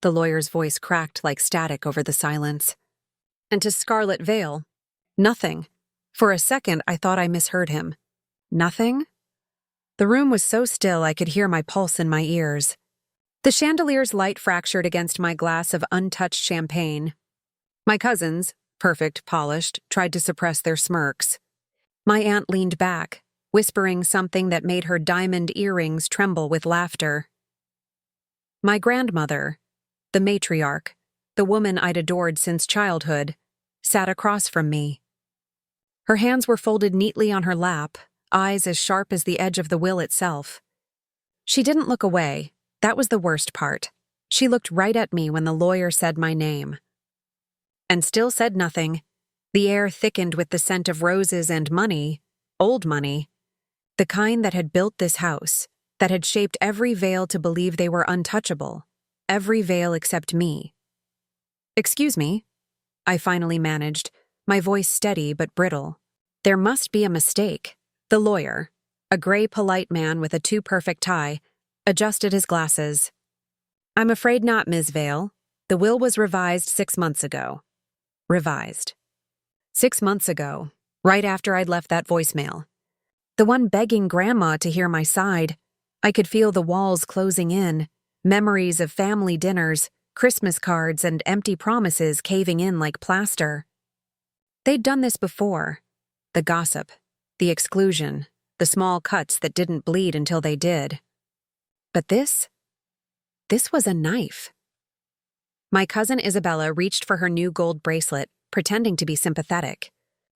The lawyer's voice cracked like static over the silence. And to Scarlet Vale, nothing. For a second, I thought I misheard him. Nothing? The room was so still I could hear my pulse in my ears. The chandelier's light fractured against my glass of untouched champagne. My cousins, perfect, polished, tried to suppress their smirks. My aunt leaned back, whispering something that made her diamond earrings tremble with laughter. My grandmother, the matriarch, the woman I'd adored since childhood, sat across from me. Her hands were folded neatly on her lap, eyes as sharp as the edge of the will itself. She didn't look away. That was the worst part. She looked right at me when the lawyer said my name. And still said nothing. The air thickened with the scent of roses and money, old money, the kind that had built this house, that had shaped every Vale to believe they were untouchable, every Vale except me. "Excuse me," I finally managed, my voice steady but brittle. "There must be a mistake." The lawyer, a gray, polite man with a too-perfect tie, adjusted his glasses. "I'm afraid not, Ms. Vale. The will was revised 6 months ago." Revised. 6 months ago, right after I'd left that voicemail. The one begging Grandma to hear my side. I could feel the walls closing in, memories of family dinners, Christmas cards, and empty promises caving in like plaster. They'd done this before. The gossip, the exclusion, the small cuts that didn't bleed until they did. But this was a knife. My cousin Isabella reached for her new gold bracelet, pretending to be sympathetic.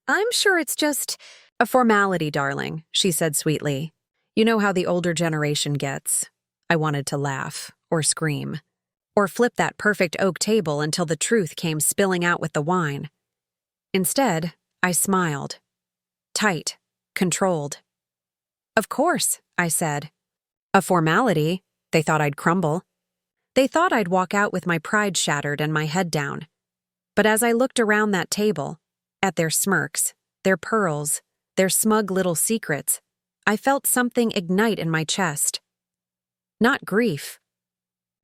"I'm sure it's just a formality, darling," she said sweetly. "You know how the older generation gets." I wanted to laugh, or scream, or flip that perfect oak table until the truth came spilling out with the wine. Instead, I smiled. Tight, controlled. "Of course," I said. "A formality." They thought I'd crumble. They thought I'd walk out with my pride shattered and my head down. But as I looked around that table, at their smirks, their pearls, their smug little secrets, I felt something ignite in my chest. Not grief.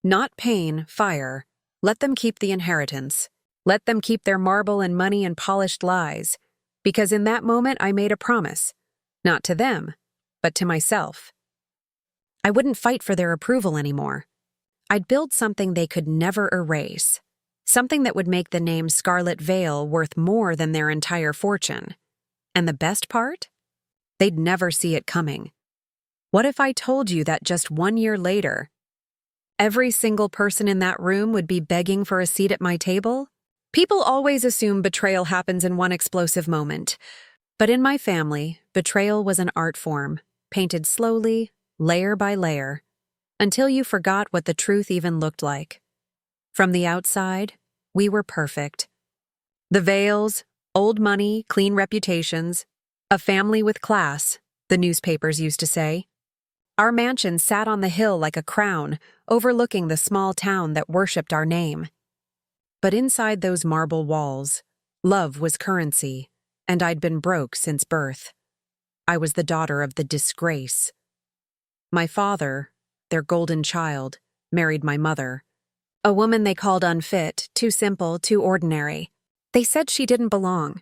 Not pain, fire. Let them keep the inheritance. Let them keep their marble and money and polished lies. Because in that moment I made a promise. Not to them, but to myself. I wouldn't fight for their approval anymore. I'd build something they could never erase. Something that would make the name Scarlet Vale worth more than their entire fortune. And the best part? They'd never see it coming. What if I told you that just 1 year later, every single person in that room would be begging for a seat at my table? People always assume betrayal happens in one explosive moment. But in my family, betrayal was an art form, painted slowly, layer by layer, until you forgot what the truth even looked like. From the outside, we were perfect. The Vales, old money, clean reputations, a family with class, the newspapers used to say. Our mansion sat on the hill like a crown, overlooking the small town that worshipped our name. But inside those marble walls, love was currency, and I'd been broke since birth. I was the daughter of the disgrace. My father, their golden child, married my mother. A woman they called unfit, too simple, too ordinary. They said she didn't belong.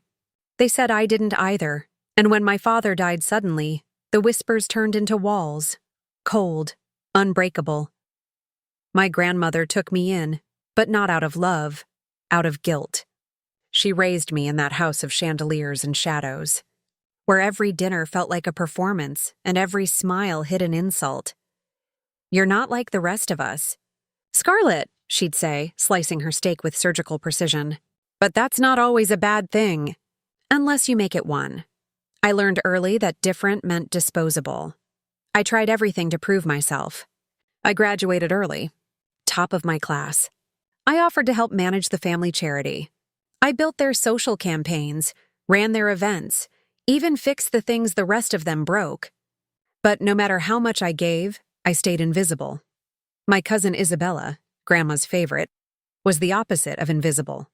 They said I didn't either, and when my father died suddenly, the whispers turned into walls, cold, unbreakable. My grandmother took me in, but not out of love, out of guilt. She raised me in that house of chandeliers and shadows, where every dinner felt like a performance and every smile hid an insult. "You're not like the rest of us." "Scarlet," she'd say, slicing her steak with surgical precision. "But that's not always a bad thing, unless you make it one." I learned early that different meant disposable. I tried everything to prove myself. I graduated early, top of my class. I offered to help manage the family charity. I built their social campaigns, ran their events, even fixed the things the rest of them broke. But no matter how much I gave, I stayed invisible. My cousin Isabella, Grandma's favorite, was the opposite of invisible.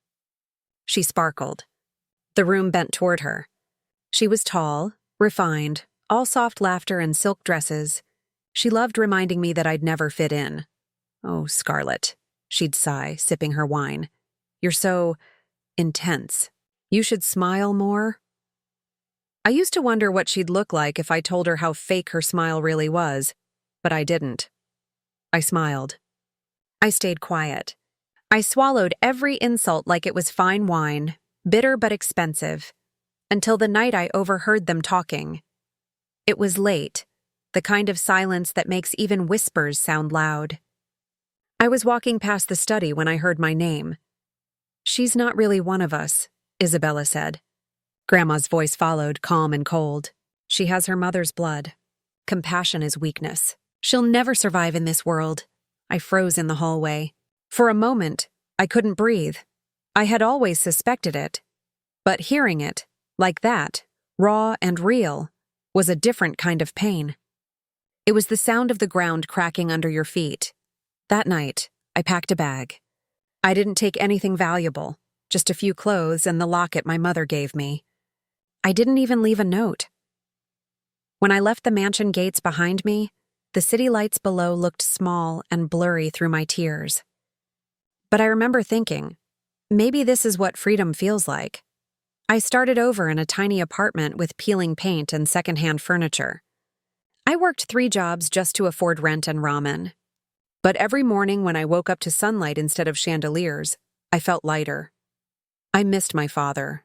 She sparkled. The room bent toward her. She was tall, refined, all soft laughter and silk dresses. She loved reminding me that I'd never fit in. Oh, Scarlet. she'd sigh, sipping her wine. "You're so intense. You should smile more." I used to wonder what she'd look like if I told her how fake her smile really was, but I didn't. I smiled. I stayed quiet. I swallowed every insult like it was fine wine, bitter but expensive, until the night I overheard them talking. It was late, the kind of silence that makes even whispers sound loud. I was walking past the study when I heard my name. "She's not really one of us," Isabella said. Grandma's voice followed, calm and cold. "She has her mother's blood. Compassion is weakness. She'll never survive in this world." I froze in the hallway. For a moment, I couldn't breathe. I had always suspected it. But hearing it, like that, raw and real, was a different kind of pain. It was the sound of the ground cracking under your feet. That night, I packed a bag. I didn't take anything valuable, just a few clothes and the locket my mother gave me. I didn't even leave a note. When I left the mansion gates behind me, the city lights below looked small and blurry through my tears. But I remember thinking, maybe this is what freedom feels like. I started over in a tiny apartment with peeling paint and secondhand furniture. I worked 3 jobs just to afford rent and ramen. But every morning when I woke up to sunlight instead of chandeliers, I felt lighter. I missed my father.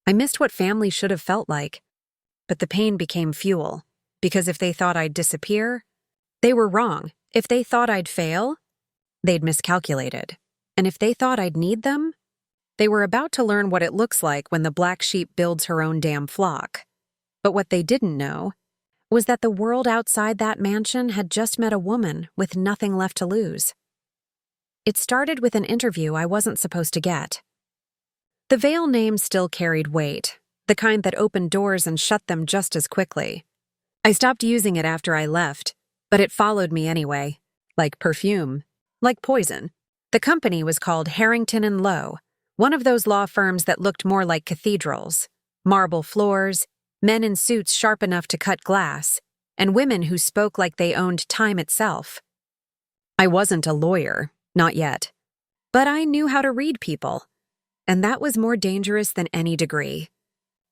I missed what family should have felt like. But the pain became fuel, because if they thought I'd disappear, they were wrong. If they thought I'd fail, they'd miscalculated. And if they thought I'd need them, they were about to learn what it looks like when the black sheep builds her own damn flock. But what they didn't know was that the world outside that mansion had just met a woman with nothing left to lose. It started with an interview I wasn't supposed to get. The Vale name still carried weight, the kind that opened doors and shut them just as quickly. I stopped using it after I left, but it followed me anyway, like perfume, like poison. The company was called Harrington and Lowe, one of those law firms that looked more like cathedrals. Marble floors, men in suits sharp enough to cut glass, and women who spoke like they owned time itself. I wasn't a lawyer, not yet, but I knew how to read people, and that was more dangerous than any degree.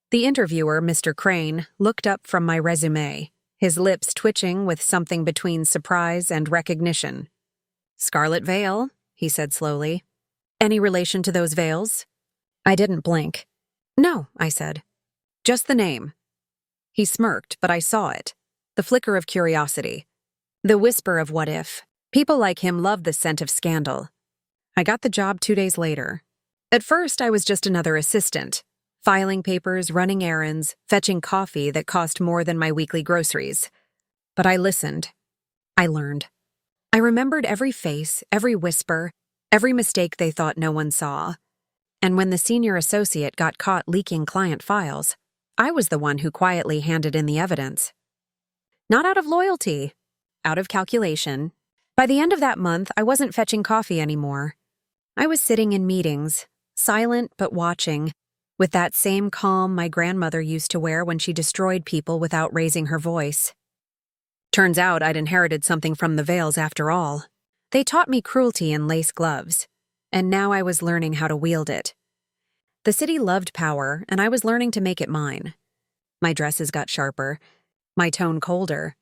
The interviewer, Mr. Crane, looked up from my resume, his lips twitching with something between surprise and recognition. "Scarlet Vale," he said slowly. "Any relation to those Vales?" I didn't blink. "No," I said. "Just the name." He smirked, but I saw it. The flicker of curiosity. The whisper of what if. People like him love the scent of scandal. I got the job 2 days later. At first, I was just another assistant, filing papers, running errands, fetching coffee that cost more than my weekly groceries. But I listened. I learned. I remembered every face, every whisper, every mistake they thought no one saw. And when the senior associate got caught leaking client files, I was the one who quietly handed in the evidence. Not out of loyalty, out of calculation. By the end of that month, I wasn't fetching coffee anymore. I was sitting in meetings, silent but watching, with that same calm my grandmother used to wear when she destroyed people without raising her voice. Turns out I'd inherited something from the Vales after all. They taught me cruelty in lace gloves, and now I was learning how to wield it. The city loved power, and I was learning to make it mine. My dresses got sharper, my tone colder.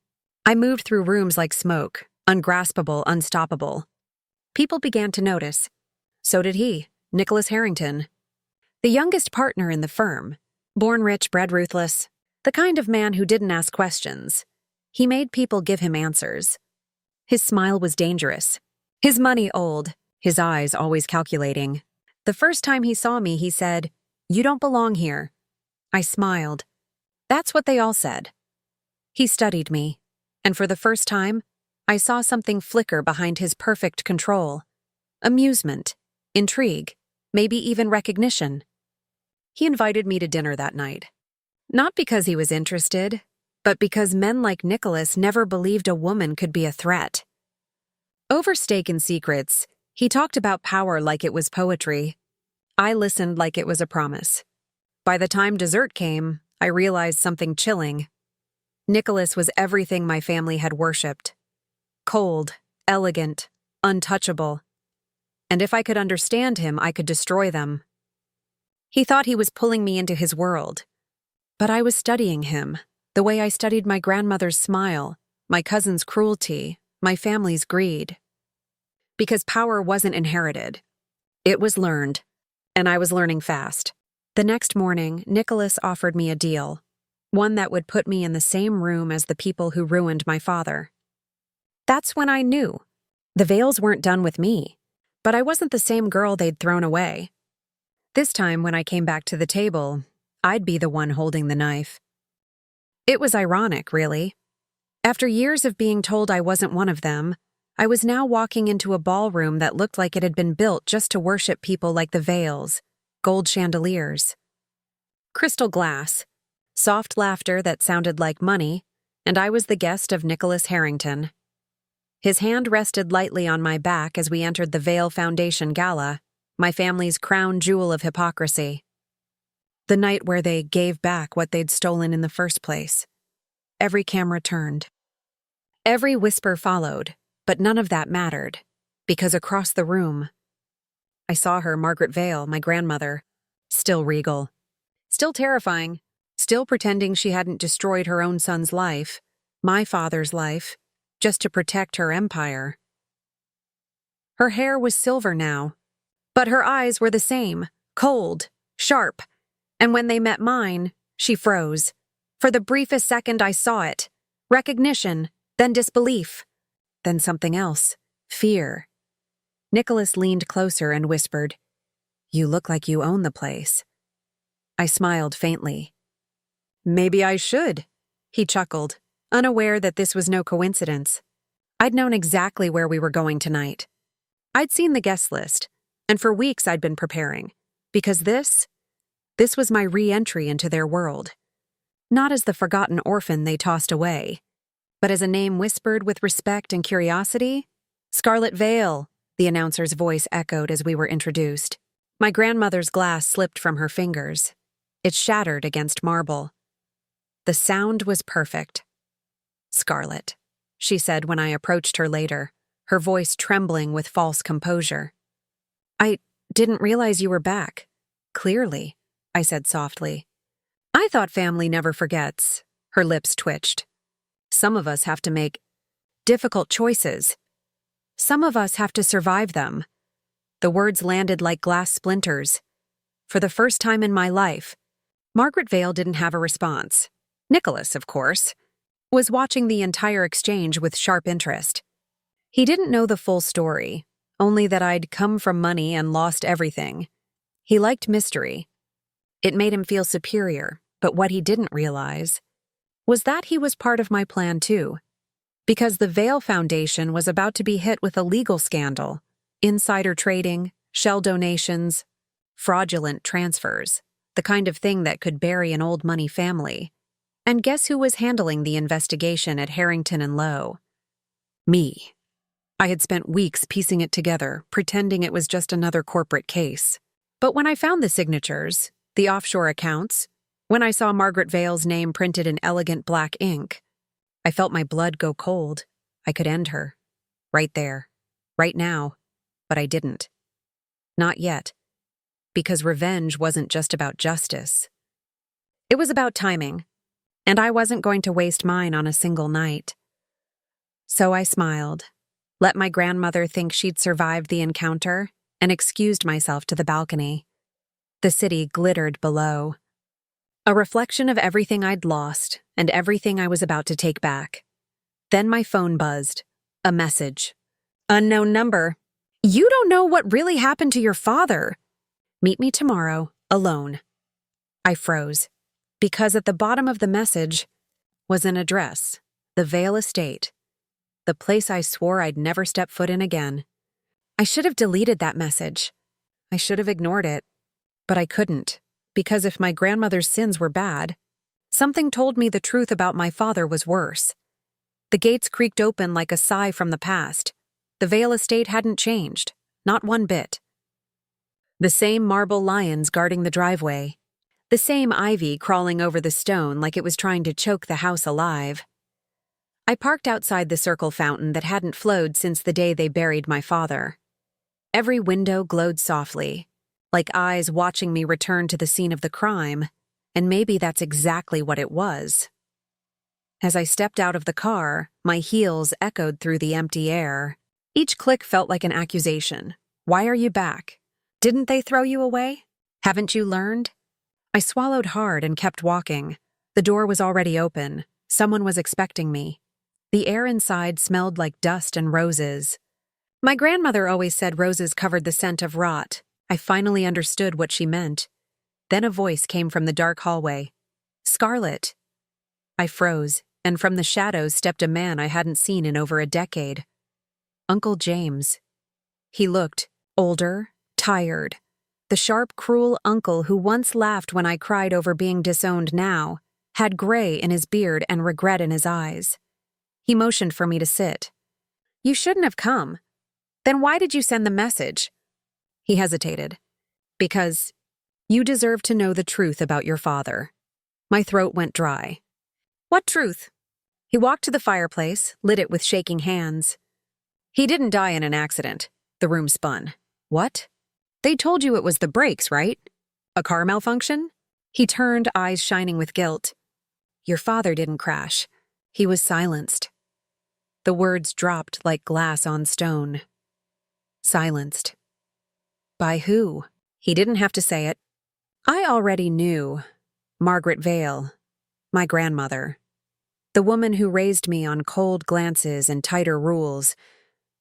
I moved through rooms like smoke, ungraspable, unstoppable. People began to notice. So did he, Nicholas Harrington. The youngest partner in the firm, born rich, bred ruthless, the kind of man who didn't ask questions. He made people give him answers. His smile was dangerous. His money old, his eyes always calculating. The first time he saw me, he said, "You don't belong here." I smiled. That's what they all said. He studied me, and for the first time, I saw something flicker behind his perfect control. Amusement, intrigue, maybe even recognition. He invited me to dinner that night. Not because he was interested, but because men like Nicholas never believed a woman could be a threat. Over steak and secrets, he talked about power like it was poetry. I listened like it was a promise. By the time dessert came, I realized something chilling. Nicholas was everything my family had worshipped. Cold, elegant, untouchable, and if I could understand him, I could destroy them. He thought he was pulling me into his world, but I was studying him, the way I studied my grandmother's smile, my cousin's cruelty, my family's greed. Because power wasn't inherited. It was learned, and I was learning fast. The next morning, Nicholas offered me a deal, one that would put me in the same room as the people who ruined my father. That's when I knew. The Vales weren't done with me, but I wasn't the same girl they'd thrown away. This time, when I came back to the table, I'd be the one holding the knife. It was ironic, really. After years of being told I wasn't one of them, I was now walking into a ballroom that looked like it had been built just to worship people like the Vales, gold chandeliers, crystal glass, soft laughter that sounded like money, and I was the guest of Nicholas Harrington. His hand rested lightly on my back as we entered the Vale Foundation Gala, my family's crown jewel of hypocrisy. The night where they gave back what they'd stolen in the first place. Every camera turned. Every whisper followed, but none of that mattered, because across the room, I saw her, Margaret Vale, my grandmother, still regal, still terrifying, still pretending she hadn't destroyed her own son's life, my father's life, just to protect her empire. Her hair was silver now, but her eyes were the same, cold, sharp, and when they met mine, she froze. For the briefest second I saw it, recognition, then disbelief, then something else, fear. Nicholas leaned closer and whispered, "You look like you own the place." I smiled faintly. "Maybe I should," he chuckled, unaware that this was no coincidence. I'd known exactly where we were going tonight. I'd seen the guest list, and for weeks I'd been preparing, because this was my re-entry into their world. Not as the forgotten orphan they tossed away, but as a name whispered with respect and curiosity. "Scarlet Vale," the announcer's voice echoed as we were introduced. My grandmother's glass slipped from her fingers. It shattered against marble. The sound was perfect. "Scarlet," she said when I approached her later, her voice trembling with false composure. "I didn't realize you were back." "Clearly," I said softly. "I thought family never forgets." Her lips twitched. "Some of us have to make difficult choices. Some of us have to survive them." The words landed like glass splinters. For the first time in my life, Margaret Vale didn't have a response. Nicholas, of course, was watching the entire exchange with sharp interest. He didn't know the full story, only that I'd come from money and lost everything. He liked mystery. It made him feel superior, but what he didn't realize was that he was part of my plan too. Because the Vale Foundation was about to be hit with a legal scandal, insider trading, shell donations, fraudulent transfers, the kind of thing that could bury an old money family. And guess who was handling the investigation at Harrington and Lowe? Me. I had spent weeks piecing it together, pretending it was just another corporate case. But when I found the signatures, the offshore accounts, when I saw Margaret Vale's name printed in elegant black ink, I felt my blood go cold. I could end her. Right there. Right now. But I didn't. Not yet. Because revenge wasn't just about justice. It was about timing. And I wasn't going to waste mine on a single night. So I smiled, let my grandmother think she'd survived the encounter, and excused myself to the balcony. The city glittered below. A reflection of everything I'd lost and everything I was about to take back. Then my phone buzzed. A message. "Unknown number. You don't know what really happened to your father. Meet me tomorrow, alone." I froze, because at the bottom of the message was an address, the Vale Estate, the place I swore I'd never step foot in again. I should have deleted that message. I should have ignored it, but I couldn't. Because if my grandmother's sins were bad, something told me the truth about my father was worse. The gates creaked open like a sigh from the past. The Vale Estate hadn't changed, not one bit. The same marble lions guarding the driveway. The same ivy crawling over the stone like it was trying to choke the house alive. I parked outside the circle fountain that hadn't flowed since the day they buried my father. Every window glowed softly, like eyes watching me return to the scene of the crime, and maybe that's exactly what it was. As I stepped out of the car, my heels echoed through the empty air. Each click felt like an accusation. Why are you back? Didn't they throw you away? Haven't you learned? I swallowed hard and kept walking. The door was already open. Someone was expecting me. The air inside smelled like dust and roses. My grandmother always said roses covered the scent of rot. I finally understood what she meant. Then a voice came from the dark hallway. "Scarlett." I froze, and from the shadows stepped a man I hadn't seen in over a decade. Uncle James. He looked older, tired. The sharp, cruel uncle who once laughed when I cried over being disowned now had gray in his beard and regret in his eyes. He motioned for me to sit. "You shouldn't have come. Then why did you send the message?" He hesitated. "Because you deserve to know the truth about your father." My throat went dry. "What truth?" He walked to the fireplace, lit it with shaking hands. "He didn't die in an accident." The room spun. "What? They told you it was the brakes, right? A car malfunction?" He turned, eyes shining with guilt. "Your father didn't crash. He was silenced." The words dropped like glass on stone. Silenced. By who? He didn't have to say it. I already knew. Margaret Vale, my grandmother. The woman who raised me on cold glances and tighter rules.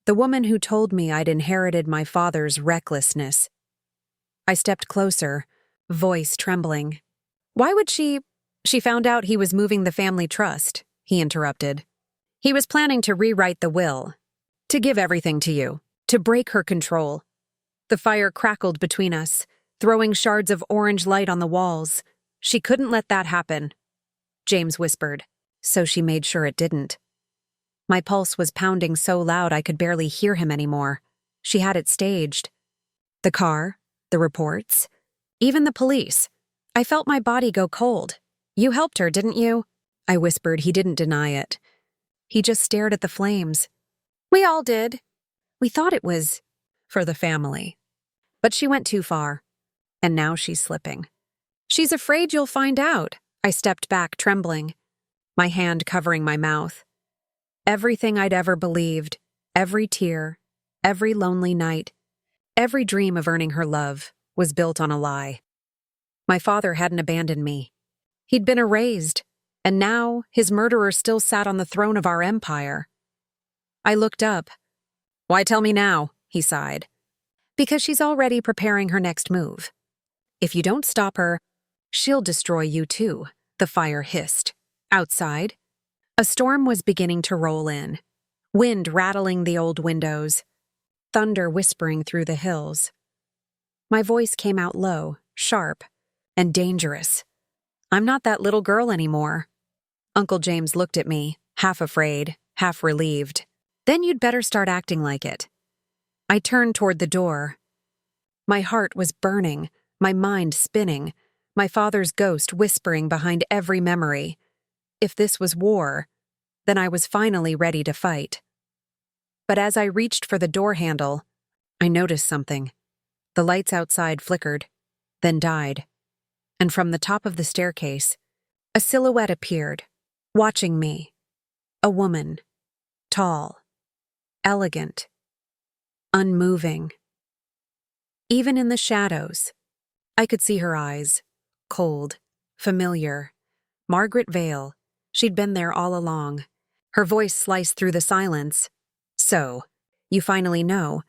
The woman who told me I'd inherited my father's recklessness. I stepped closer, voice trembling. "Why would she found out he was moving the family trust," he interrupted. "He was planning to rewrite the will, to give everything to you, to break her control." The fire crackled between us, throwing shards of orange light on the walls. "She couldn't let that happen," James whispered, so she made sure it didn't. My pulse was pounding so loud I could barely hear him anymore. She had it staged. The car, the reports, even the police. I felt my body go cold. "You helped her, didn't you?" I whispered. He didn't deny it. He just stared at the flames. "We all did. We thought it was for the family. But she went too far. And now she's slipping. She's afraid you'll find out." I stepped back, trembling, my hand covering my mouth. Everything I'd ever believed, every tear, every lonely night, every dream of earning her love was built on a lie. My father hadn't abandoned me. He'd been erased, and now his murderer still sat on the throne of our empire. I looked up. "Why tell me now?" he sighed. "Because she's already preparing her next move. If you don't stop her, she'll destroy you too," the fire hissed. Outside, a storm was beginning to roll in, wind rattling the old windows, thunder whispering through the hills. My voice came out low, sharp, and dangerous. "I'm not that little girl anymore." Uncle James looked at me, half afraid, half relieved. "Then you'd better start acting like it." I turned toward the door. My heart was burning, my mind spinning, my father's ghost whispering behind every memory. If this was war, then I was finally ready to fight. But as I reached for the door handle, I noticed something. The lights outside flickered, then died. And from the top of the staircase, a silhouette appeared, watching me. A woman, tall, elegant, unmoving. Even in the shadows, I could see her eyes, cold, familiar. Margaret Vale. She'd been there all along. Her voice sliced through the silence. "So, you finally know."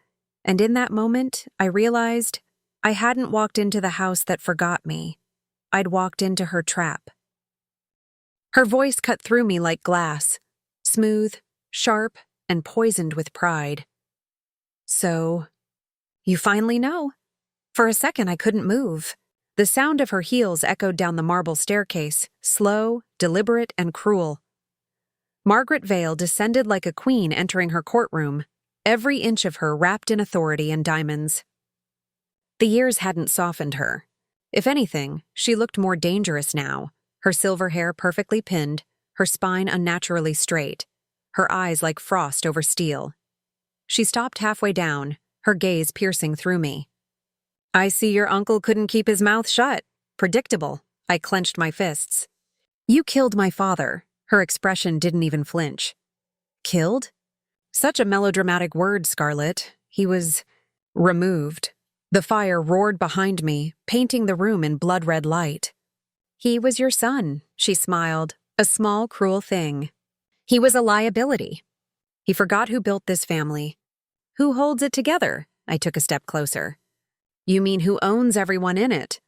And in that moment, I realized I hadn't walked into the house that forgot me. I'd walked into her trap. Her voice cut through me like glass, smooth, sharp, and poisoned with pride. "So, you finally know." For a second, I couldn't move. The sound of her heels echoed down the marble staircase, slow, deliberate, and cruel. Margaret Vale descended like a queen entering her courtroom, every inch of her wrapped in authority and diamonds. The years hadn't softened her. If anything, she looked more dangerous now, her silver hair perfectly pinned, her spine unnaturally straight, her eyes like frost over steel. She stopped halfway down, her gaze piercing through me. I see your uncle couldn't keep his mouth shut. Predictable. I clenched my fists. You killed my father. Her expression didn't even flinch. Killed? Such a melodramatic word, Scarlett. He was removed. The fire roared behind me, painting the room in blood-red light. He was your son, she smiled, a small, cruel thing. He was a liability. He forgot who built this family. Who holds it together? I took a step closer. You mean who owns everyone in it?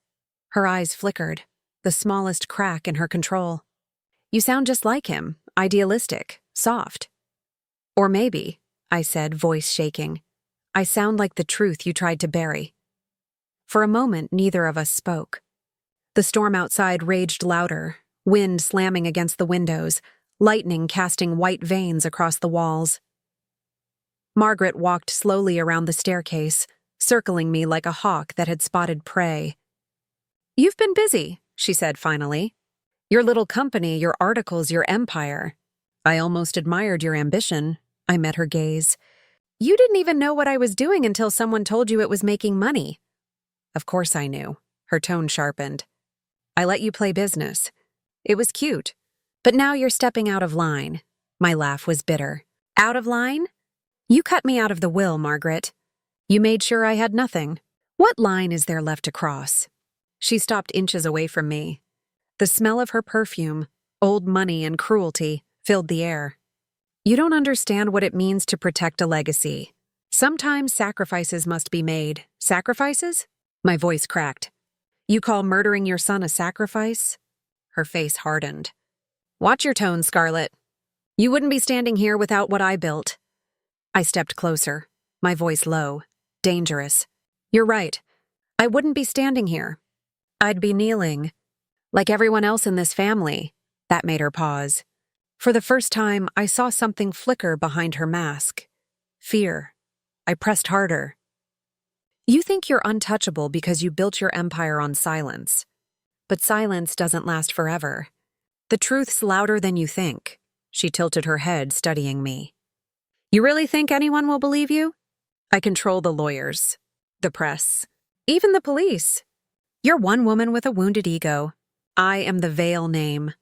Her eyes flickered, the smallest crack in her control. You sound just like him, idealistic, soft. Or maybe, I said, voice shaking, I sound like the truth you tried to bury. For a moment, neither of us spoke. The storm outside raged louder, wind slamming against the windows, lightning casting white veins across the walls. Margaret walked slowly around the staircase, circling me like a hawk that had spotted prey. You've been busy, she said finally. Your little company, your articles, your empire. I almost admired your ambition. I met her gaze. You didn't even know what I was doing until someone told you it was making money. Of course I knew. Her tone sharpened. I let you play business. It was cute. But now you're stepping out of line. My laugh was bitter. Out of line? You cut me out of the will, Margaret. You made sure I had nothing. What line is there left to cross? She stopped inches away from me. The smell of her perfume, old money and cruelty, filled the air. You don't understand what it means to protect a legacy. Sometimes sacrifices must be made. Sacrifices? My voice cracked. You call murdering your son a sacrifice? Her face hardened. Watch your tone, Scarlett. You wouldn't be standing here without what I built. I stepped closer, my voice low, dangerous. You're right. I wouldn't be standing here. I'd be kneeling. Like everyone else in this family. That made her pause. For the first time, I saw something flicker behind her mask. Fear. I pressed harder. You think you're untouchable because you built your empire on silence. But silence doesn't last forever. The truth's louder than you think. She tilted her head, studying me. You really think anyone will believe you? I control the lawyers, the press, even the police. You're one woman with a wounded ego. I am the Veil name.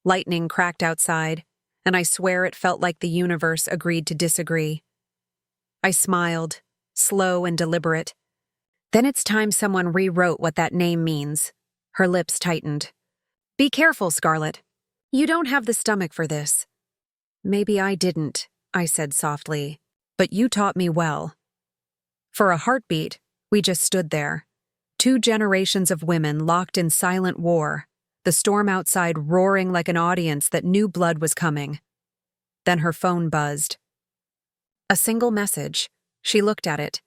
Lightning cracked outside, and I swear it felt like the universe agreed to disagree. I smiled, slow and deliberate. Then it's time someone rewrote what that name means. Her lips tightened. Be careful, Scarlett. You don't have the stomach for this. Maybe I didn't, I said softly, but you taught me well. For a heartbeat, we just stood there. 2 generations of women locked in silent war, the storm outside roaring like an audience that knew blood was coming. Then her phone buzzed. A single message. She looked at it.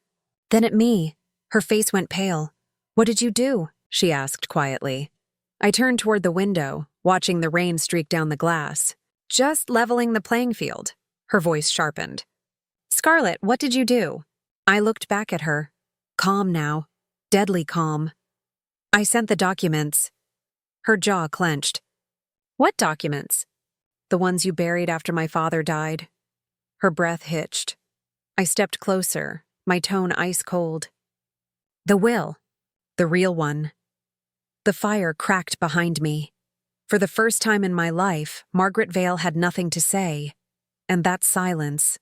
Then at me. Her face went pale. What did you do? She asked quietly. I turned toward the window, watching the rain streak down the glass. Just leveling the playing field. Her voice sharpened. Scarlett, what did you do? I looked back at her. Calm now. Deadly calm. I sent the documents. Her jaw clenched. What documents? The ones you buried after my father died. Her breath hitched. I stepped closer, my tone ice cold. The will. The real one. The fire cracked behind me. For the first time in my life, Margaret Vale had nothing to say, and that silence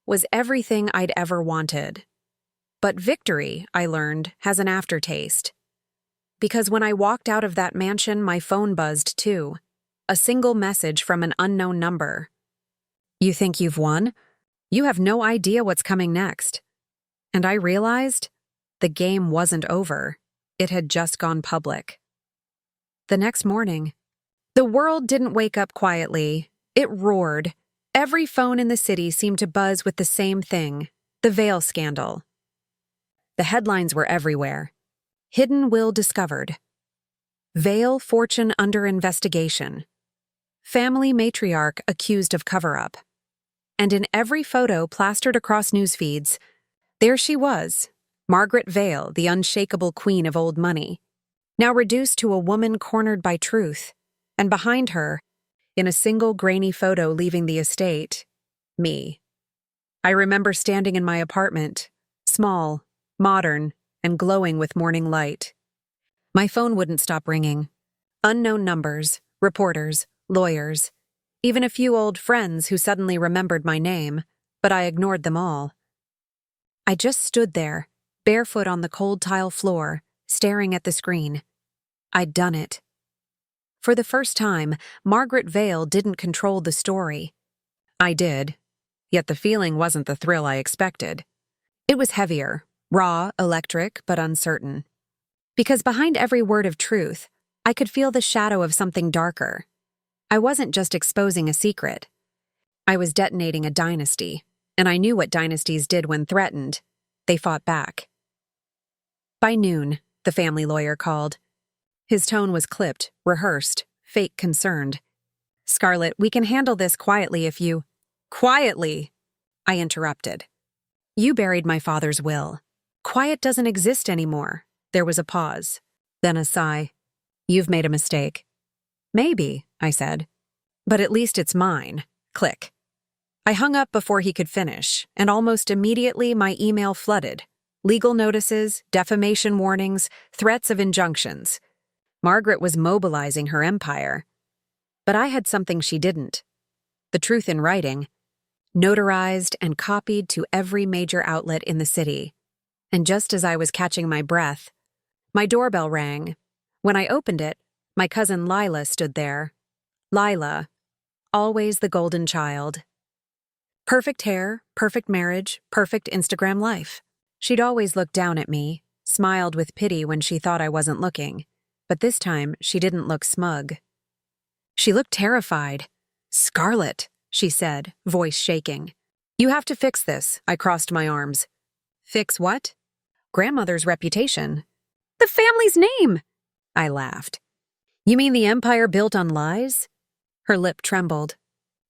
was everything I'd ever wanted. But victory, I learned, has an aftertaste. Because when I walked out of that mansion, my phone buzzed too. A single message from an unknown number. You think you've won? You have no idea what's coming next. And I realized the game wasn't over. It had just gone public. The next morning, the world didn't wake up quietly. It roared. Every phone in the city seemed to buzz with the same thing, the Vale scandal. The headlines were everywhere. Hidden will discovered. Vale fortune under investigation. Family matriarch accused of cover-up. And in every photo plastered across news feeds, there she was, Margaret Vale, the unshakable queen of old money, now reduced to a woman cornered by truth, and behind her, in a single grainy photo leaving the estate, me. I remember standing in my apartment, small, modern, and glowing with morning light. My phone wouldn't stop ringing. Unknown numbers, reporters, lawyers, even a few old friends who suddenly remembered my name, but I ignored them all. I just stood there, barefoot on the cold tile floor, staring at the screen. I'd done it. For the first time, Margaret Vale didn't control the story. I did, yet the feeling wasn't the thrill I expected. It was heavier, raw, electric, but uncertain. Because behind every word of truth, I could feel the shadow of something darker. I wasn't just exposing a secret. I was detonating a dynasty, and I knew what dynasties did when threatened. They fought back. By noon, the family lawyer called. His tone was clipped, rehearsed, fake concerned. "Scarlett, we can handle this quietly if you—" "Quietly!" I interrupted. "You buried my father's will. Quiet doesn't exist anymore." There was a pause, then a sigh. "You've made a mistake." "Maybe," I said. "But at least it's mine." Click. I hung up before he could finish, and almost immediately my email flooded. Legal notices, defamation warnings, threats of injunctions. Margaret was mobilizing her empire. But I had something she didn't. The truth in writing, notarized and copied to every major outlet in the city. And just as I was catching my breath, my doorbell rang. When I opened it, my cousin Lila stood there. Lila, always the golden child. Perfect hair, perfect marriage, perfect Instagram life. She'd always looked down at me, smiled with pity when she thought I wasn't looking. But this time, she didn't look smug. She looked terrified. "Scarlett," she said, voice shaking. "You have to fix this." I crossed my arms. "Fix what?" "Grandmother's reputation." "The family's name!" I laughed. "You mean the empire built on lies?" Her lip trembled.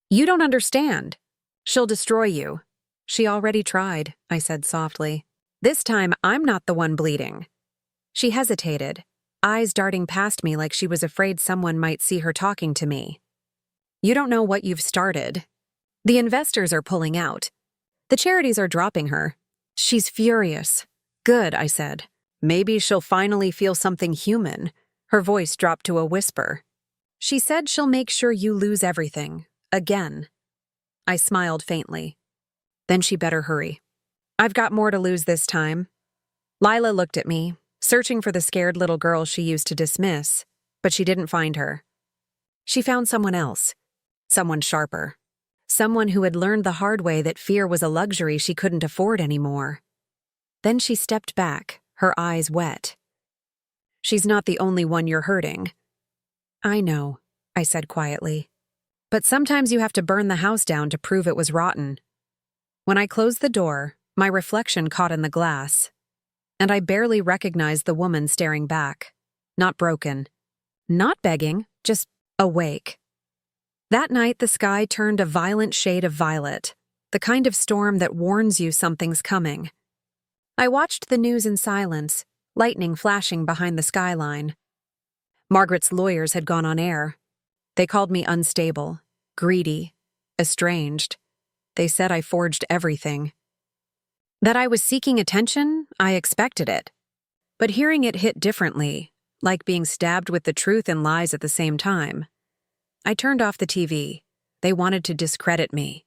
"You don't understand. She'll destroy you." "She already tried," I said softly. "This time, I'm not the one bleeding." She hesitated, eyes darting past me like she was afraid someone might see her talking to me. "You don't know what you've started. The investors are pulling out. The charities are dropping her. She's furious." "Good," I said. "Maybe she'll finally feel something human." Her voice dropped to a whisper. "She said she'll make sure you lose everything. Again." I smiled faintly. "Then she better hurry. I've got more to lose this time." Lila looked at me, searching for the scared little girl she used to dismiss, but she didn't find her. She found someone else, someone sharper, someone who had learned the hard way that fear was a luxury she couldn't afford anymore. Then she stepped back, her eyes wet. "She's not the only one you're hurting." "I know," I said quietly. "But sometimes you have to burn the house down to prove it was rotten." When I closed the door, my reflection caught in the glass, and I barely recognized the woman staring back. Not broken, not begging, just awake. That night, the sky turned a violent shade of violet, the kind of storm that warns you something's coming. I watched the news in silence, lightning flashing behind the skyline. Margaret's lawyers had gone on air. They called me unstable, greedy, estranged. They said I forged everything. That I was seeking attention, I expected it. But hearing it hit differently, like being stabbed with the truth and lies at the same time. I turned off the TV. They wanted to discredit me.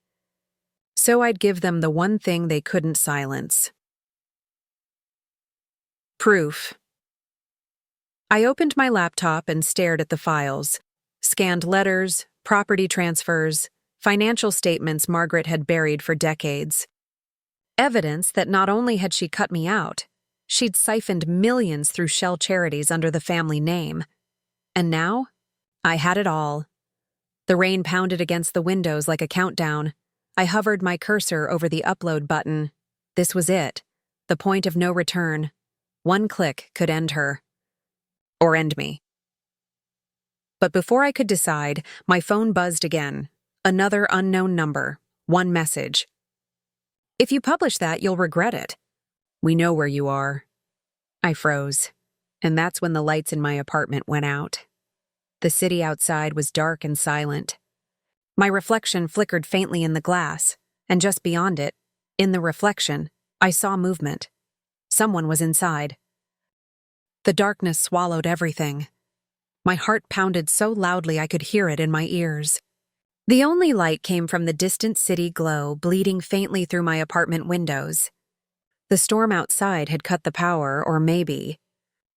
So I'd give them the one thing they couldn't silence. Proof. I opened my laptop and stared at the files. Scanned letters, property transfers, financial statements Margaret had buried for decades. Evidence that not only had she cut me out, she'd siphoned millions through shell charities under the family name. And now, I had it all. The rain pounded against the windows like a countdown. I hovered my cursor over the upload button. This was it, the point of no return. One click could end her. Or end me. But before I could decide, my phone buzzed again. Another unknown number. One message. "If you publish that, you'll regret it. We know where you are." I froze. And that's when the lights in my apartment went out. The city outside was dark and silent. My reflection flickered faintly in the glass, and just beyond it, in the reflection, I saw movement. Someone was inside. The darkness swallowed everything. My heart pounded so loudly I could hear it in my ears. The only light came from the distant city glow bleeding faintly through my apartment windows. The storm outside had cut the power, or maybe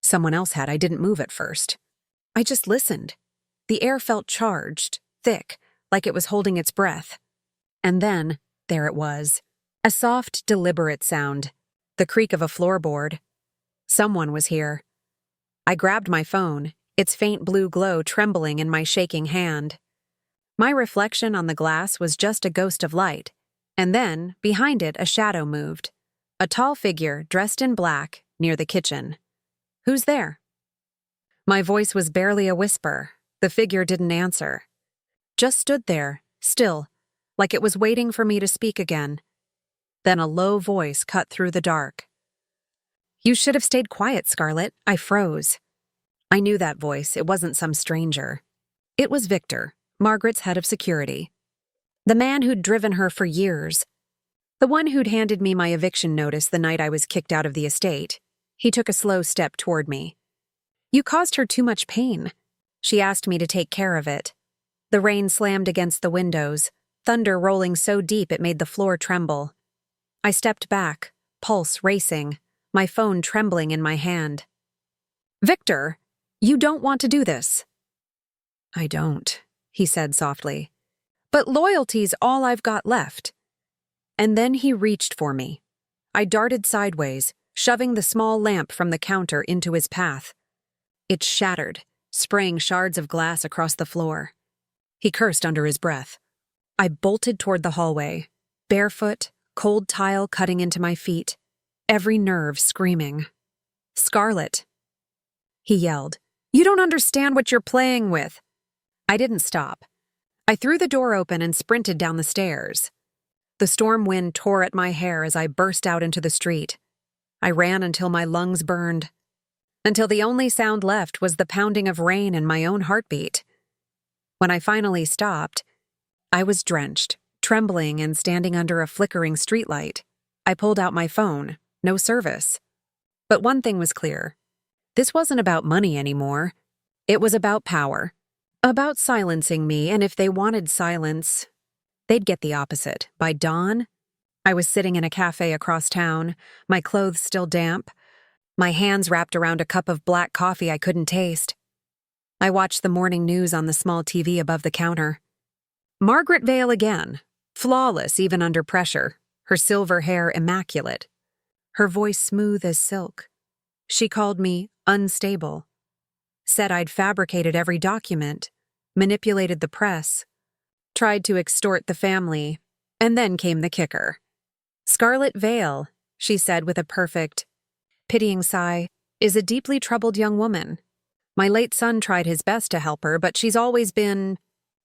someone else had. I didn't move at first. I just listened. The air felt charged, thick, like it was holding its breath. And then, there it was. A soft, deliberate sound. The creak of a floorboard. Someone was here. I grabbed my phone, its faint blue glow trembling in my shaking hand. My reflection on the glass was just a ghost of light, and then, behind it, a shadow moved. A tall figure, dressed in black, near the kitchen. "Who's there?" My voice was barely a whisper. The figure didn't answer. Just stood there, still, like it was waiting for me to speak again. Then a low voice cut through the dark. "You should have stayed quiet, Scarlett." I froze. I knew that voice. It wasn't some stranger. It was Victor, Margaret's head of security. The man who'd driven her for years. The one who'd handed me my eviction notice the night I was kicked out of the estate. He took a slow step toward me. "You caused her too much pain." She asked me to take care of it. The rain slammed against the windows, thunder rolling so deep it made the floor tremble. I stepped back, pulse racing, my phone trembling in my hand. "Victor, you don't want to do this." "I don't," he said softly. "But loyalty's all I've got left." And then he reached for me. I darted sideways, shoving the small lamp from the counter into his path. It shattered, spraying shards of glass across the floor. He cursed under his breath. I bolted toward the hallway, barefoot, cold tile cutting into my feet, every nerve screaming. "Scarlett," he yelled, "you don't understand what you're playing with." I didn't stop. I threw the door open and sprinted down the stairs. The storm wind tore at my hair as I burst out into the street. I ran until my lungs burned, until the only sound left was the pounding of rain and my own heartbeat. When I finally stopped, I was drenched, trembling and standing under a flickering streetlight. I pulled out my phone. No service. But one thing was clear. This wasn't about money anymore. It was about power. About silencing me, and if they wanted silence, they'd get the opposite. By dawn, I was sitting in a cafe across town, my clothes still damp, my hands wrapped around a cup of black coffee I couldn't taste. I watched the morning news on the small TV above the counter. Margaret Vale again, flawless even under pressure, her silver hair immaculate, her voice smooth as silk. She called me unstable, said I'd fabricated every document, manipulated the press, tried to extort the family, and then came the kicker. "Scarlett Vale," she said with a perfect, pitying sigh, "is a deeply troubled young woman. My late son tried his best to help her, but she's always been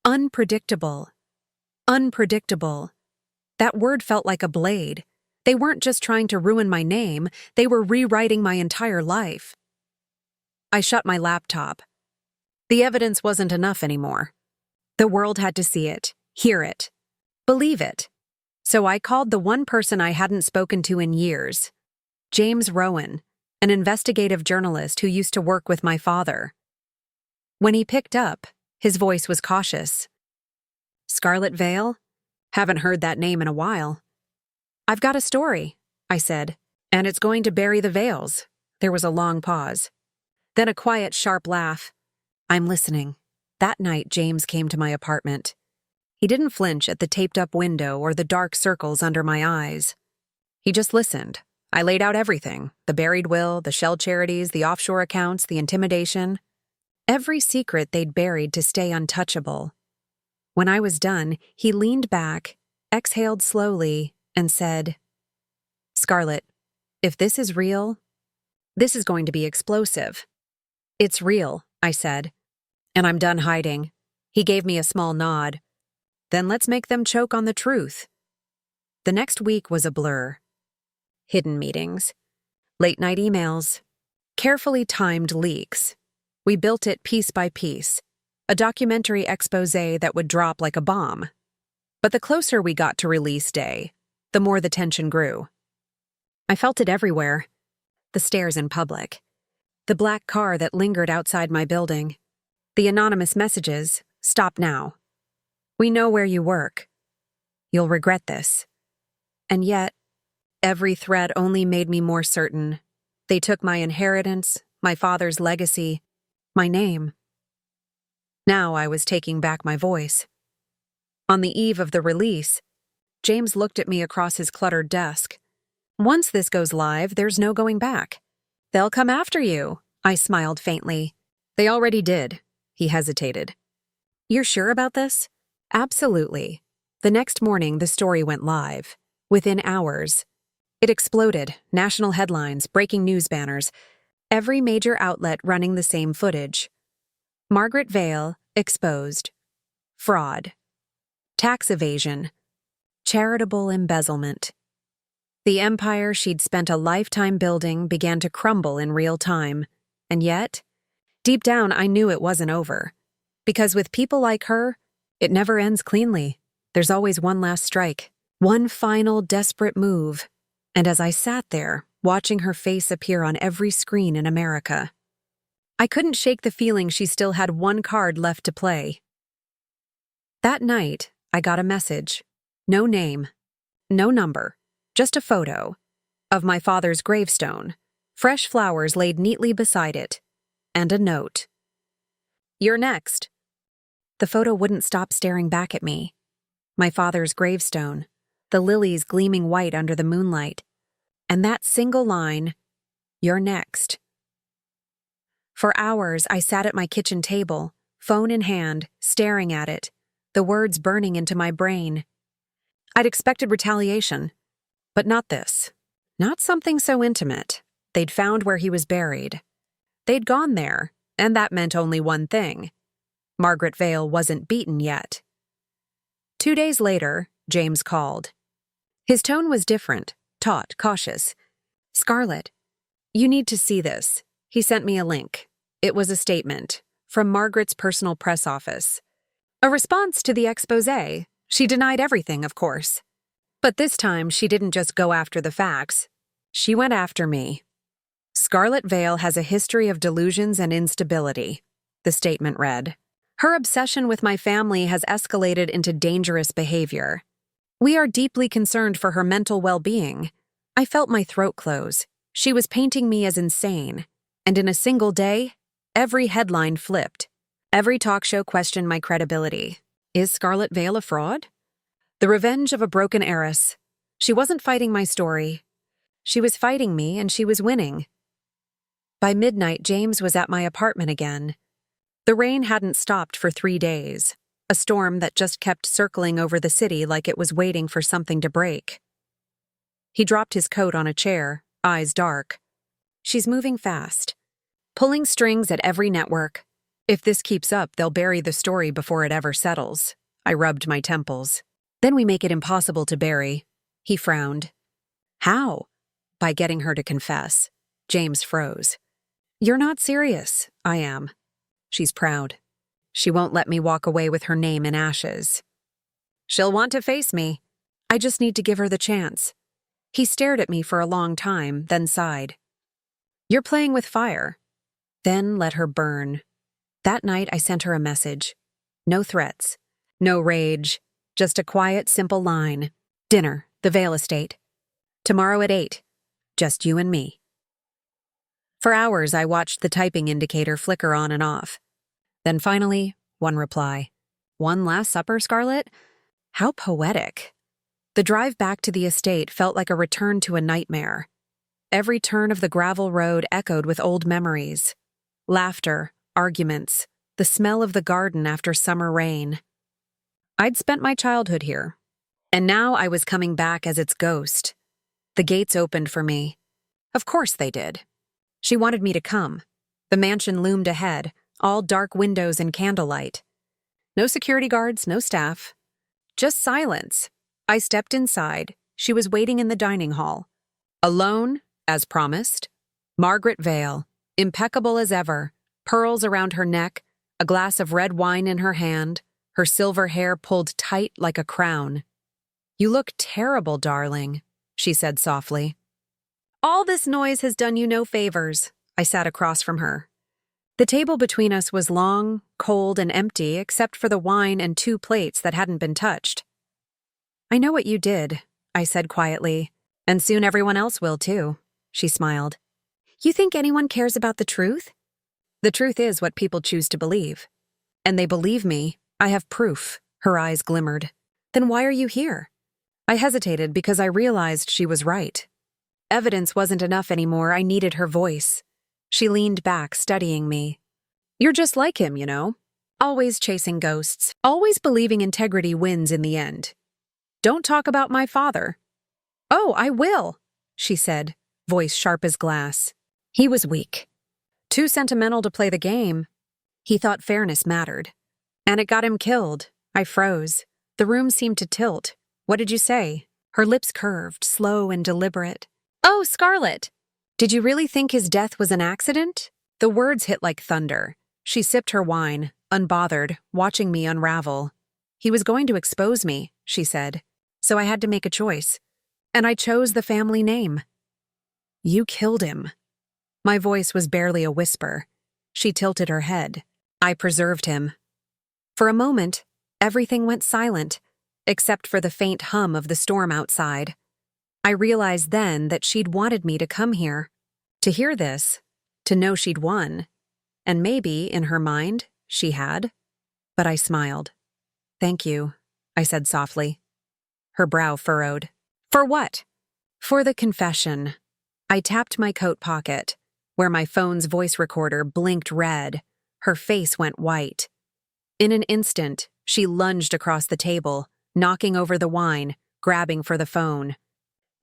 unpredictable. Unpredictable." That word felt like a blade. They weren't just trying to ruin my name, they were rewriting my entire life. I shut my laptop. The evidence wasn't enough anymore. The world had to see it, hear it, believe it. So I called the one person I hadn't spoken to in years, James Rowan, an investigative journalist who used to work with my father. When he picked up, his voice was cautious. "Scarlett Vale? Haven't heard that name in a while." "I've got a story," I said, "and it's going to bury the Vales." There was a long pause. Then a quiet, sharp laugh. "I'm listening." That night, James came to my apartment. He didn't flinch at the taped-up window or the dark circles under my eyes. He just listened. I laid out everything, the buried will, the shell charities, the offshore accounts, the intimidation. Every secret they'd buried to stay untouchable. When I was done, he leaned back, exhaled slowly, and said, "Scarlett, if this is real, this is going to be explosive." "It's real," I said, "and I'm done hiding." He gave me a small nod. "Then let's make them choke on the truth." The next week was a blur. Hidden meetings, late-night emails, carefully timed leaks. We built it piece by piece, a documentary exposé that would drop like a bomb. But the closer we got to release day, the more the tension grew. I felt it everywhere. The stairs in public. The black car that lingered outside my building. The anonymous messages, "Stop now. We know where you work. You'll regret this." And yet, every thread only made me more certain. They took my inheritance, my father's legacy, my name. Now I was taking back my voice. On the eve of the release, James looked at me across his cluttered desk. "Once this goes live, there's no going back. They'll come after you," I smiled faintly. "They already did." He hesitated. "You're sure about this?" "Absolutely." The next morning, the story went live. Within hours. It exploded, national headlines, breaking news banners, every major outlet running the same footage. Margaret Vale, exposed. Fraud. Tax evasion. Charitable embezzlement. The empire she'd spent a lifetime building began to crumble in real time. And yet, deep down, I knew it wasn't over. Because with people like her, it never ends cleanly. There's always one last strike, one final desperate move. And as I sat there, watching her face appear on every screen in America, I couldn't shake the feeling she still had one card left to play. That night, I got a message. No name, no number, just a photo of my father's gravestone, fresh flowers laid neatly beside it, and a note. "You're next." The photo wouldn't stop staring back at me. My father's gravestone, the lilies gleaming white under the moonlight, and that single line, "You're next." For hours, I sat at my kitchen table, phone in hand, staring at it, the words burning into my brain. I'd expected retaliation, but not this. Not something so intimate. They'd found where he was buried. They'd gone there, and that meant only one thing. Margaret Vale wasn't beaten yet. 2 days later, James called. His tone was different, taut, cautious. "Scarlett, you need to see this." He sent me a link. It was a statement from Margaret's personal press office. A response to the exposé. She denied everything, of course. But this time, she didn't just go after the facts. She went after me. "Scarlett Vale has a history of delusions and instability," the statement read. "Her obsession with my family has escalated into dangerous behavior. We are deeply concerned for her mental well-being." I felt my throat close. She was painting me as insane. And in a single day, every headline flipped. Every talk show questioned my credibility. Is Scarlett Vale a fraud? The revenge of a broken heiress. She wasn't fighting my story. She was fighting me, and she was winning. By midnight, James was at my apartment again. The rain hadn't stopped for 3 days, a storm that just kept circling over the city like it was waiting for something to break. He dropped his coat on a chair, eyes dark. "She's moving fast, pulling strings at every network. If this keeps up, they'll bury the story before it ever settles." I rubbed my temples. "Then we make it impossible to bury." He frowned. "How?" "By getting her to confess." James froze. "You're not serious." "I am." "She's proud. She won't let me walk away with her name in ashes." "She'll want to face me. I just need to give her the chance." He stared at me for a long time, then sighed. "You're playing with fire." "Then let her burn." That night, I sent her a message. No threats. No rage. Just a quiet, simple line. "Dinner, the Vale Estate. Tomorrow at 8. Just you and me." For hours, I watched the typing indicator flicker on and off. Then finally, one reply. "One last supper, Scarlett?" How poetic. The drive back to the estate felt like a return to a nightmare. Every turn of the gravel road echoed with old memories. Laughter, arguments, the smell of the garden after summer rain. I'd spent my childhood here, and now I was coming back as its ghost. The gates opened for me. Of course they did. She wanted me to come. The mansion loomed ahead, all dark windows and candlelight. No security guards, no staff. Just silence. I stepped inside. She was waiting in the dining hall. Alone, as promised. Margaret Vale, impeccable as ever, pearls around her neck, a glass of red wine in her hand, her silver hair pulled tight like a crown. "You look terrible, darling," she said softly. All this noise has done you no favors. I sat across from her. The table between us was long, cold, and empty except for the wine and 2 plates that hadn't been touched. I know what you did, I said quietly, and soon everyone else will too, she smiled. You think anyone cares about the truth? The truth is what people choose to believe. And they believe me. I have proof. Her eyes glimmered. Then why are you here? I hesitated because I realized she was right. Evidence wasn't enough anymore. I needed her voice. She leaned back, studying me. You're just like him, you know. Always chasing ghosts. Always believing integrity wins in the end. Don't talk about my father. Oh, I will, she said, voice sharp as glass. He was weak. Too sentimental to play the game. He thought fairness mattered. And it got him killed. I froze. The room seemed to tilt. What did you say? Her lips curved, slow and deliberate. Oh, Scarlett! Did you really think his death was an accident? The words hit like thunder. She sipped her wine, unbothered, watching me unravel. He was going to expose me, she said. So I had to make a choice. And I chose the family name. You killed him. My voice was barely a whisper. She tilted her head. I preserved him. For a moment, everything went silent, except for the faint hum of the storm outside. I realized then that she'd wanted me to come here, to hear this, to know she'd won. And maybe, in her mind, she had. But I smiled. Thank you, I said softly. Her brow furrowed. For what? For the confession. I tapped my coat pocket, where my phone's voice recorder blinked red. Her face went white. In an instant, she lunged across the table, knocking over the wine, grabbing for the phone.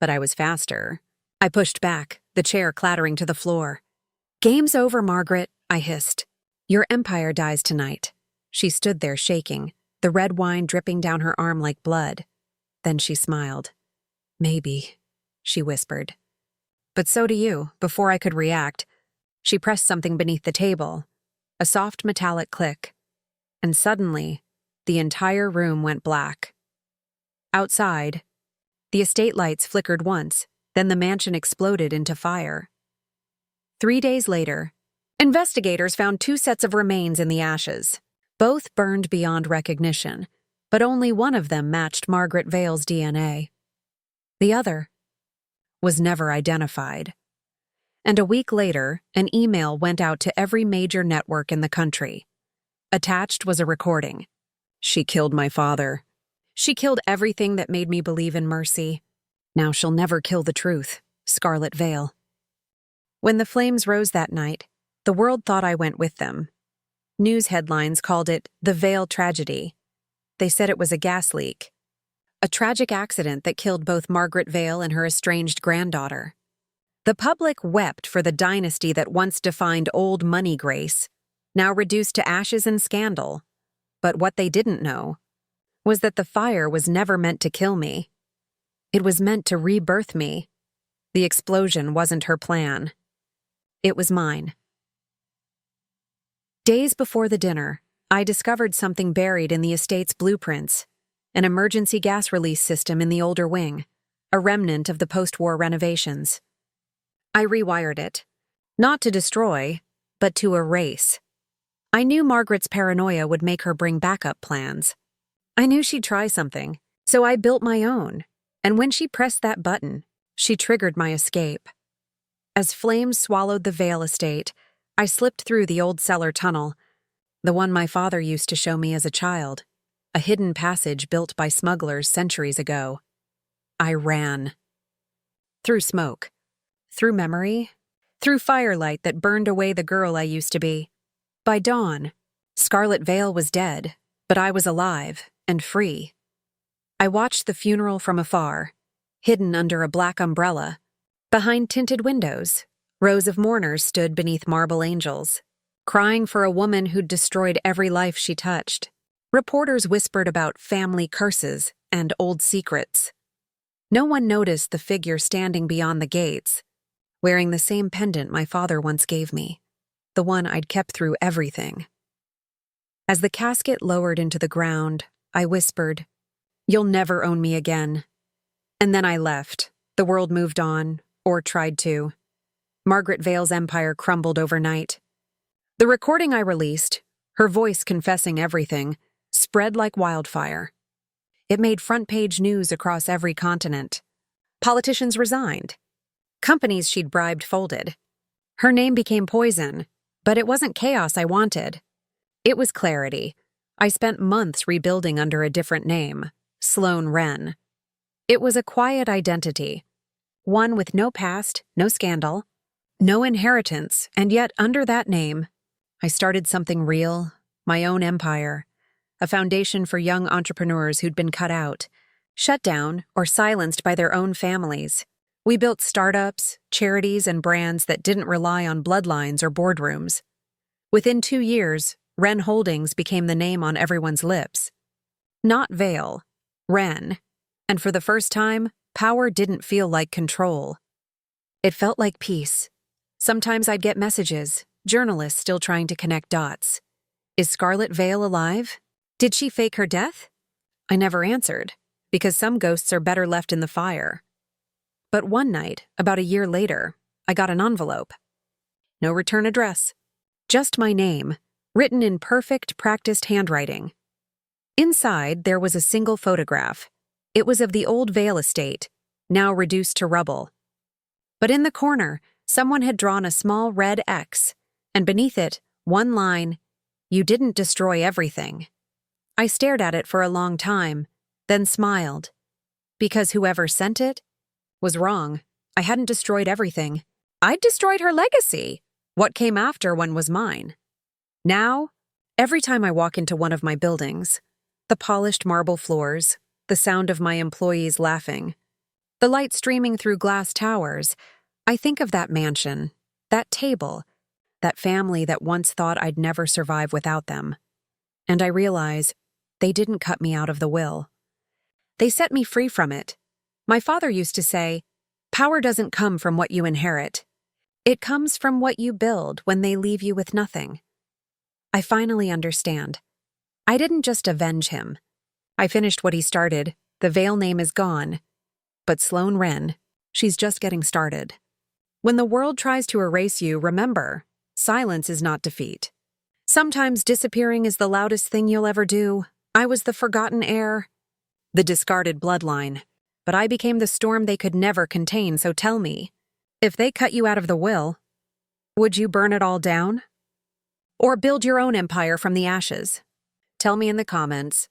But I was faster. I pushed back, the chair clattering to the floor. Game's over, Margaret, I hissed. Your empire dies tonight. She stood there shaking, the red wine dripping down her arm like blood. Then she smiled. Maybe, she whispered. But so do you. Before I could react, she pressed something beneath the table, a soft metallic click, and suddenly, the entire room went black. Outside, the estate lights flickered once, then the mansion exploded into fire. 3 days later, investigators found 2 sets of remains in the ashes. Both burned beyond recognition, but only one of them matched Margaret Vale's DNA. The other was never identified. And a week later, an email went out to every major network in the country. Attached was a recording. She killed my father. She killed everything that made me believe in mercy. Now she'll never kill the truth. Scarlet Vale. When the flames rose that night, the world thought I went with them. News headlines called it the Vale tragedy. They said it was a gas leak. A tragic accident that killed both Margaret Vale and her estranged granddaughter. The public wept for the dynasty that once defined old money grace, now reduced to ashes and scandal. But what they didn't know was that the fire was never meant to kill me. It was meant to rebirth me. The explosion wasn't her plan. It was mine. Days before the dinner, I discovered something buried in the estate's blueprints, an emergency gas release system in the older wing, a remnant of the post-war renovations. I rewired it, not to destroy, but to erase. I knew Margaret's paranoia would make her bring backup plans. I knew she'd try something, so I built my own, and when she pressed that button, she triggered my escape. As flames swallowed the Vale estate, I slipped through the old cellar tunnel, the one my father used to show me as a child, a hidden passage built by smugglers centuries ago. I ran. Through smoke. Through memory. Through firelight that burned away the girl I used to be. By dawn, Scarlet Vale was dead, but I was alive and free. I watched the funeral from afar, hidden under a black umbrella. Behind tinted windows, rows of mourners stood beneath marble angels, crying for a woman who'd destroyed every life she touched. Reporters whispered about family curses and old secrets. No one noticed the figure standing beyond the gates, wearing the same pendant my father once gave me, the one I'd kept through everything. As the casket lowered into the ground, I whispered, "You'll never own me again." And then I left. The world moved on, Or tried to. Margaret Vale's empire crumbled overnight. The recording I released, her voice confessing everything, spread like wildfire. It made front-page news across every continent. Politicians resigned. Companies she'd bribed folded. Her name became poison, but it wasn't chaos I wanted. It was clarity. I spent months rebuilding under a different name, Sloane Wren. It was a quiet identity, one with no past, no scandal, no inheritance, and yet under that name, I started something real, my own empire, a foundation for young entrepreneurs who'd been cut out, shut down, or silenced by their own families. We built startups, charities, and brands that didn't rely on bloodlines or boardrooms. Within 2 years, Wren Holdings became the name on everyone's lips. Not Vale, Wren. And for the first time, power didn't feel like control. It felt like peace. Sometimes I'd get messages, journalists still trying to connect dots. Is Scarlet Vale alive? Did she fake her death? I never answered, because some ghosts are better left in the fire. But one night, about a year later, I got an envelope. No return address. Just my name, written in perfect, practiced handwriting. Inside, there was a single photograph. It was of the old Vale estate, now reduced to rubble. But in the corner, someone had drawn a small red X, and beneath it, one line, "You didn't destroy everything." I stared at it for a long time, then smiled. Because whoever sent it was wrong. I hadn't destroyed everything. I'd destroyed her legacy. What came after one was mine. Now, every time I walk into one of my buildings, the polished marble floors, the sound of my employees laughing, the light streaming through glass towers, I think of that mansion, that table, that family that once thought I'd never survive without them. And I realize they didn't cut me out of the will. They set me free from it. My father used to say, "Power doesn't come from what you inherit. It comes from what you build when they leave you with nothing." I finally understand. I didn't just avenge him. I finished what he started. The Vale name is gone. But Sloane Wren, she's just getting started. When the world tries to erase you, remember, silence is not defeat. Sometimes disappearing is the loudest thing you'll ever do. I was the forgotten heir, the discarded bloodline. But I became the storm they could never contain, so tell me, if they cut you out of the will, would you burn it all down? Or build your own empire from the ashes? Tell me in the comments.